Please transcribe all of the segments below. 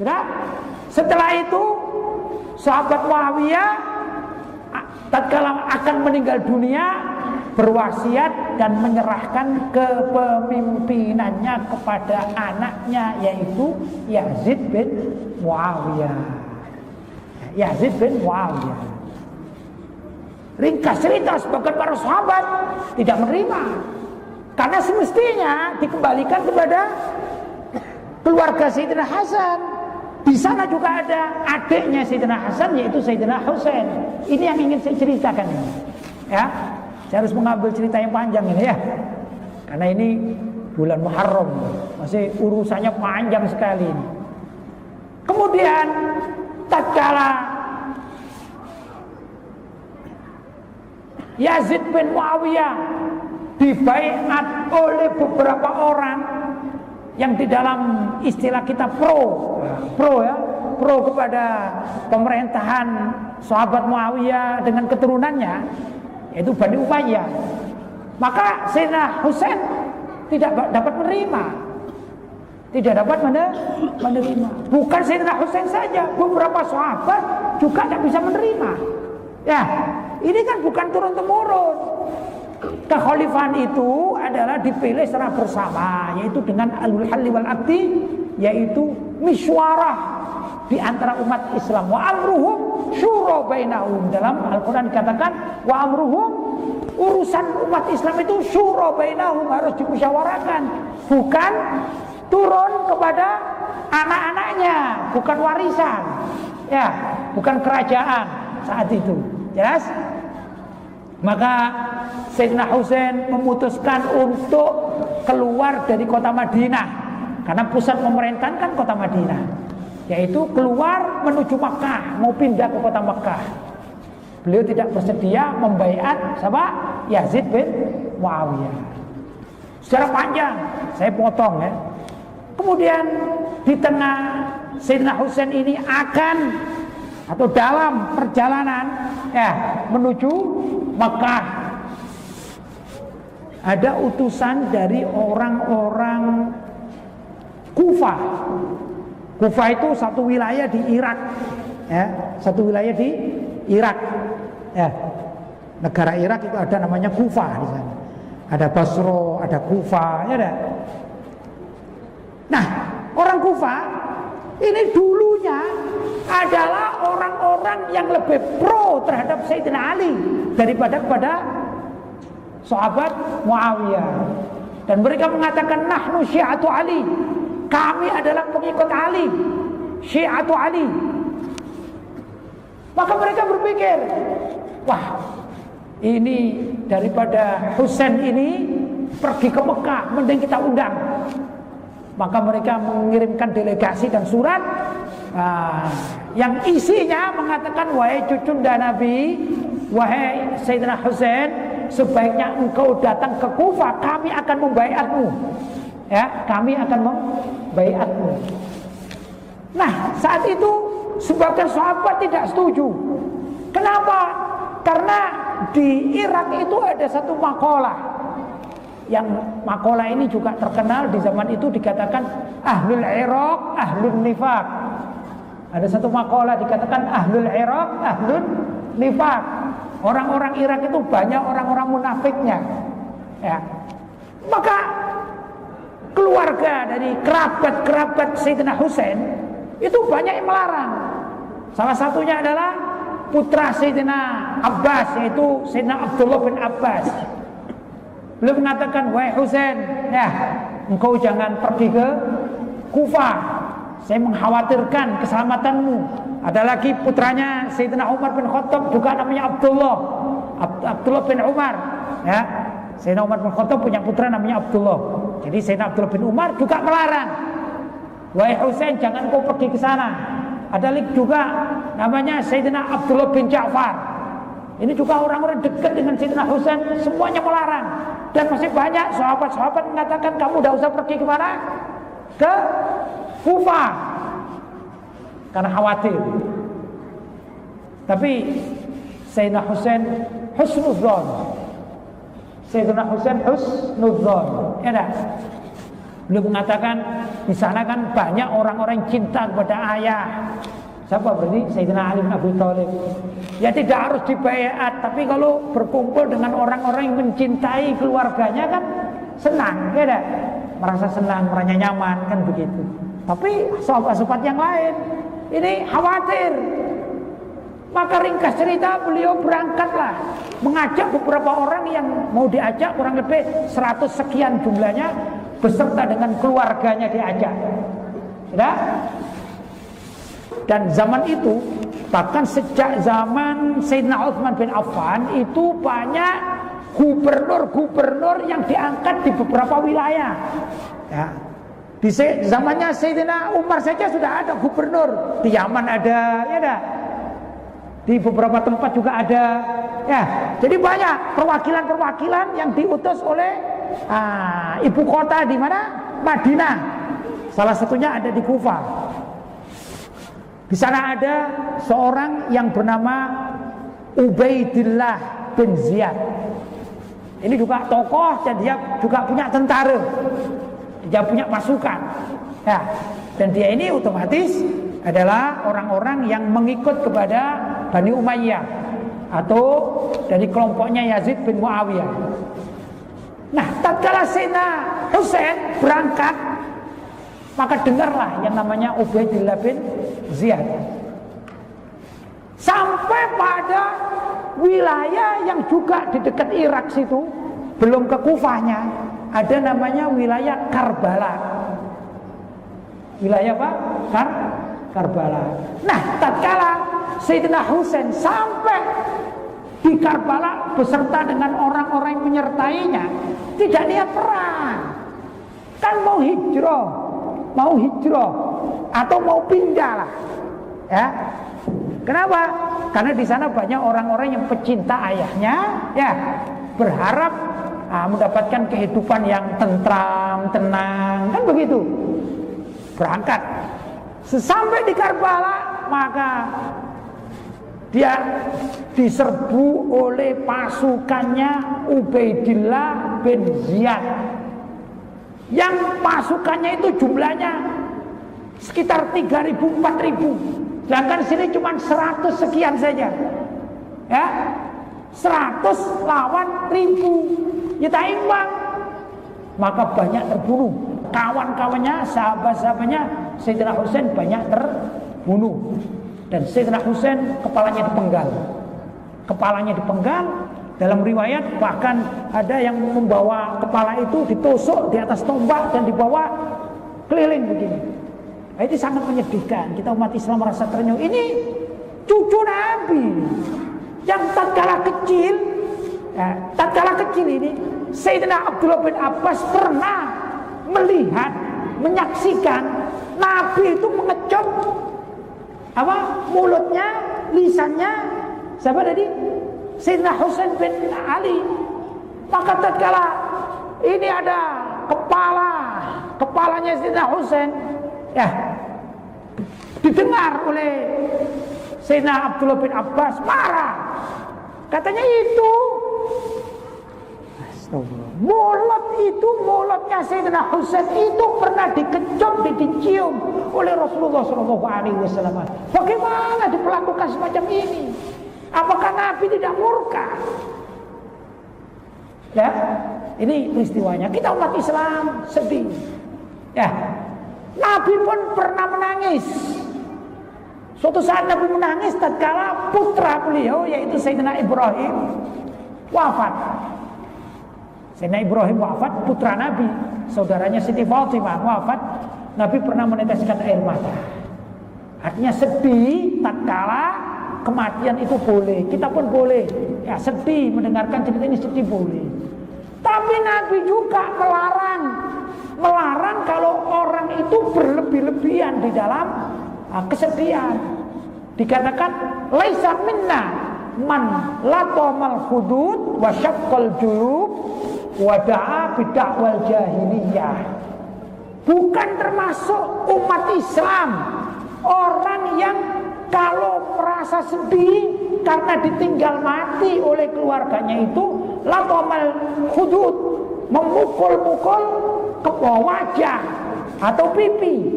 Sudah? Setelah itu sahabat Muawiyah tatkala akan meninggal dunia berwasiat dan menyerahkan kepemimpinannya kepada anaknya, yaitu Yazid bin Muawiyah. Yazid bin Muawiyah. Ringkas cerita, sebagian para sahabat tidak menerima, karena semestinya dikembalikan kepada keluarga Sayyidina Hasan. Di sana juga ada adiknya Sayyidina Hasan, yaitu Sayyidina Husain. Ini yang ingin saya ceritakan ini. Ya, saya harus mengambil cerita yang panjang ini ya, karena ini bulan Muharram, masih urusannya panjang sekali ini. Kemudian tatkala Yazid bin Muawiyah dibaiat oleh beberapa orang yang di dalam istilah kita pro kepada pemerintahan sahabat Muawiyah dengan keturunannya, yaitu Bani Umayyah, maka Sayyidina Husain tidak dapat menerima. Bukan Sayyidina Husain saja, beberapa sahabat juga tidak bisa menerima. Ya, ini kan bukan turun-temurun. Kekhalifahan itu adalah dipilih secara bersama, yaitu dengan alul halli wal aqdi, yaitu miswarah di antara umat Islam. Wa amruhum syura bainahum. Dalam Al-Qur'an dikatakan wa amruhum, urusan umat Islam itu syura bainahum, harus dimusyawarahkan, bukan turun kepada anak-anaknya, bukan warisan. Ya, bukan kerajaan saat itu. Jelas? Maka Sayyidina Husain memutuskan untuk keluar dari kota Madinah, karena pusat pemerintahan kan kota Madinah, yaitu keluar menuju Makkah, mau pindah ke kota Makkah. Beliau tidak bersedia membaiat siapa? Yazid bin Muawiyah. Secara panjang saya potong ya. Kemudian di tengah Sayyidina Husain ini akan atau dalam perjalanan ya menuju Makkah, ada utusan dari orang-orang Kufah. Kufah itu satu wilayah di Irak, ya, satu wilayah di Irak, ya. Negara Irak itu ada namanya Kufah di sana. Ada Basro, ada Kufah, ya ada. Nah, orang Kufah ini dulunya adalah orang-orang yang lebih pro terhadap Sayyidina Ali daripada kepada sahabat Muawiyah. Dan mereka mengatakan nahnu syi'atu Ali, kami adalah pengikut Ali, syi'atu Ali. Maka mereka berpikir, wah, ini daripada Husain ini pergi ke Mekah, mending kita undang. Maka mereka mengirimkan delegasi dan surat yang isinya mengatakan, wahai cucunda Nabi, wahai Sayyidina Husain, sebaiknya engkau datang ke Kufah, kami akan membaiatmu. Ya, kami akan membaiatmu. Nah, saat itu sebagian sahabat tidak setuju. Kenapa? Karena di Irak itu ada satu makalah, yang makalah ini juga terkenal di zaman itu, dikatakan ahlul Irak, ahlul nifaq. Ada satu makalah dikatakan ahlul Irak, ahlul nifaq. Orang-orang Irak itu banyak orang-orang munafiknya. Ya. Maka keluarga dari kerabat-kerabat Sayyidina Husain itu banyak yang melarang. Salah satunya adalah putra Sayyidina Abbas, yaitu Sayyidina Abdullah bin Abbas. Beliau mengatakan, wahai Husain, ya, engkau jangan pergi ke Kufah, saya mengkhawatirkan keselamatanmu. Ada lagi putranya Sayyidina Umar bin Khattab, juga namanya Abdullah bin Umar, ya. Sayyidina Umar bin Khattab punya putra namanya Abdullah. Jadi Sayyidina Abdullah bin Umar juga melarang, wahai Husain, jangan kau pergi ke sana. Ada lagi juga namanya Sayyidina Abdullah bin Ja'far. Ini juga orang-orang dekat dengan Sayyidina Husain, semuanya melarang. Dan masih banyak sahabat-sahabat mengatakan, kamu tidak usah pergi kemana? Ke Kufah, karena khawatir. Tapi Sayyidina Husain husnudzon. Sayyidina Husain husnudzon, ya dah. Beliau mengatakan di sana kan banyak orang-orang yang cinta kepada ayah. Siapa berarti? Sayyidina Ali bin Abi Thalib. Ya tidak harus dibaiat, tapi kalau berkumpul dengan orang-orang yang mencintai keluarganya kan senang, ya dah? Merasa senang, merasa nyaman kan begitu. Tapi sahabat-sahabat yang lain ini khawatir. Maka ringkas cerita beliau berangkatlah mengajak beberapa orang yang mau diajak, kurang lebih 100 sekian jumlahnya, beserta dengan keluarganya diajak. Ya? Dan zaman itu, bahkan sejak zaman Sayyidina Utsman bin Affan itu banyak gubernur-gubernur yang diangkat di beberapa wilayah. Ya. Di zamannya Sayyidina Umar saja sudah ada gubernur. Di Yaman ada, ya dah. Di beberapa tempat juga ada. Ya, jadi banyak perwakilan-perwakilan yang diutus oleh ibu kota di mana? Madinah. Salah satunya ada di Kufah. Di sana ada seorang yang bernama Ubaidillah bin Ziyad. Ini juga tokoh dan dia juga punya tentara. Dia punya pasukan. Ya, dan dia ini otomatis adalah orang-orang yang mengikut kepada Bani Umayyah atau dari kelompoknya Yazid bin Muawiyah. Nah, tatkala Sayyidina Husain berangkat, maka dengarlah yang namanya Ubaidillah bin Ziyad. Sampai pada wilayah yang juga di dekat Irak situ, belum ke Kufahnya, ada namanya wilayah Karbala. Wilayah apa? Karbala. Nah, tatkala Sayyidina Husain sampai di Karbala beserta dengan orang-orang yang menyertainya, tidak niat perang. Kan mau hijrah atau mau pindah lah. Ya. Kenapa? Karena di sana banyak orang-orang yang pecinta ayahnya, ya, berharap mendapatkan kehidupan yang tentram, tenang, kan begitu. Berangkat. Sesampai di Karbala, maka dia diserbu oleh pasukannya Ubaidillah bin Ziyad. Yang pasukannya itu jumlahnya sekitar 3.000-4.000. Sedangkan sini cuma 100 sekian saja. Ya. 100 lawan 1.000. Ya tak imbang. Maka banyak terbunuh. Kawan-kawannya, sahabat-sahabatnya Sayyidina Husain banyak terbunuh. Dan Sayyidina Husain kepalanya dipenggal. Dalam riwayat bahkan ada yang membawa kepala itu ditusuk di atas tombak dan dibawa keliling begini. Nah, itu sangat menyedihkan. Kita umat Islam merasa terenyuh. Ini cucu Nabi yang tatkala kecil ini Sayyidina Abdullah bin Abbas pernah melihat, menyaksikan Nabi itu mengecop mulutnya, lisannya siapa tadi? Sayyidina Husain bin Ali. Maka tatkala ini ada kepalanya Sayyidina Husain, ya, didengar oleh Sayyidina Abdullah bin Abbas, marah. Katanya itu mulutnya Sayyidina Husain itu pernah dikecup, dicium oleh Rasulullah SAW. Bagaimana diperlakukan semacam ini? Apakah Nabi tidak murka? Ya, ini peristiwanya. Kita umat Islam sedih. Ya, Nabi pun pernah menangis. Suatu saat Nabi menangis tatkala putra beliau yaitu Sayyidina Ibrahim wafat. Sayyidina Ibrahim wafat, putra Nabi, saudaranya Siti Fatimah wafat. Nabi pernah meneteskan air mata. Artinya sedih tatkala kematian itu boleh, kita pun boleh. Ya, sedih mendengarkan cerita ini, sedih boleh. Tapi Nabi juga melarang kalau orang itu berlebih-lebihan di dalam kesedihan. Dikatakan laisa minna man latamal hudud wa syaqqal julub wa da'a bidakwal jahiliyah. Bukan termasuk umat Islam orang yang kalau merasa sedih karena ditinggal mati oleh keluarganya itu latamal hudud, memukul-mukul wajah atau pipi,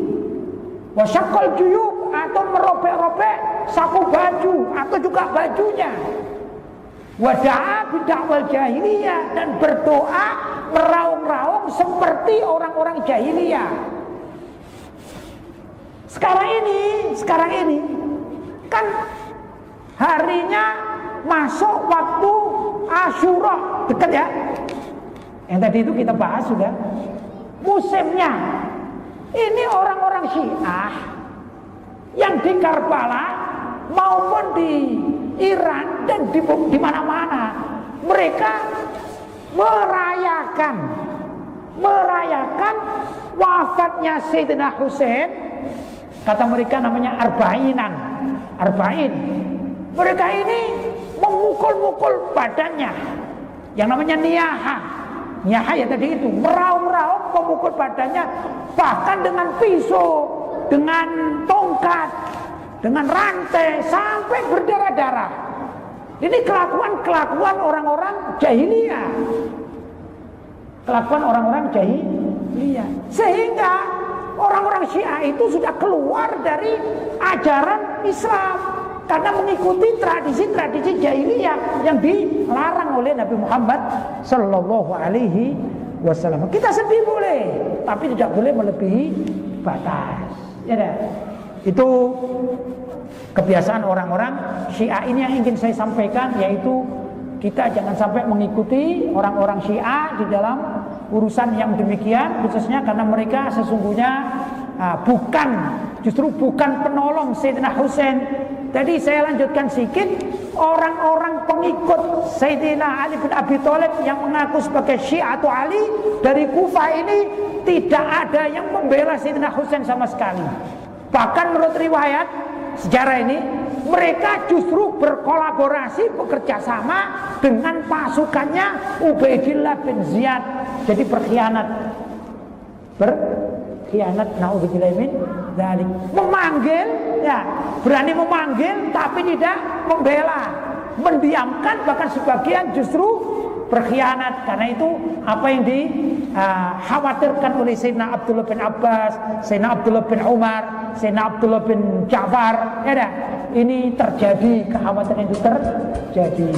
wasyaqal juyub atau merobek-robek saku baju atau juga bajunya, wada'a bidakwal jahiliyah dan berdoa meraung-raung seperti orang-orang jahiliyah. Sekarang ini kan harinya masuk waktu Asyura, dekat ya. Yang tadi itu kita bahas sudah. Musimnya ini orang-orang Syiah yang di Karbala maupun di Iran dan di mana-mana, mereka merayakan wafatnya Sayyidina Husain. Kata mereka namanya arba'in. Mereka ini memukul-mukul badannya, yang namanya niyaha ya tadi itu, meraung-raung memukul badannya, bahkan dengan pisau, dengan tongkat, dengan rantai, sampai berdarah-darah. Ini kelakuan orang-orang jahiliyah, sehingga orang-orang Syiah itu sudah keluar dari ajaran Islam karena mengikuti tradisi-tradisi jahiliyah yang dilarang oleh Nabi Muhammad Sallallahu Alaihi Wasallam. Kita sedih boleh, tapi tidak boleh melebihi batas. Ya dah. Itu kebiasaan orang-orang Syiah ini yang ingin saya sampaikan, yaitu kita jangan sampai mengikuti orang-orang Syiah di dalam urusan yang demikian, khususnya karena mereka sesungguhnya bukan penolong Sayyidina Husain. Jadi saya lanjutkan sedikit, orang-orang pengikut Sayyidina Ali bin Abi Thalib yang mengaku sebagai Syiah atau Ali dari Kufah ini tidak ada yang membela Sayyidina Husain sama sekali. Bahkan menurut riwayat sejarah ini, mereka justru berkolaborasi, bekerja sama dengan pasukannya Ubaidillah bin Ziyad. Jadi berkhianat, naudzubillah min dzalik. Memanggil, ya, berani memanggil tapi tidak membela, mendiamkan, bahkan sebagian justru berkhianat. Karena itu apa yang dikhawatirkan oleh Sayyidina Abdullah bin Abbas, Sayyidina Abdullah bin Umar, Sayyidina Abdullah bin Ja'far, ya dah, ini terjadi, kekhawatiran itu terjadi.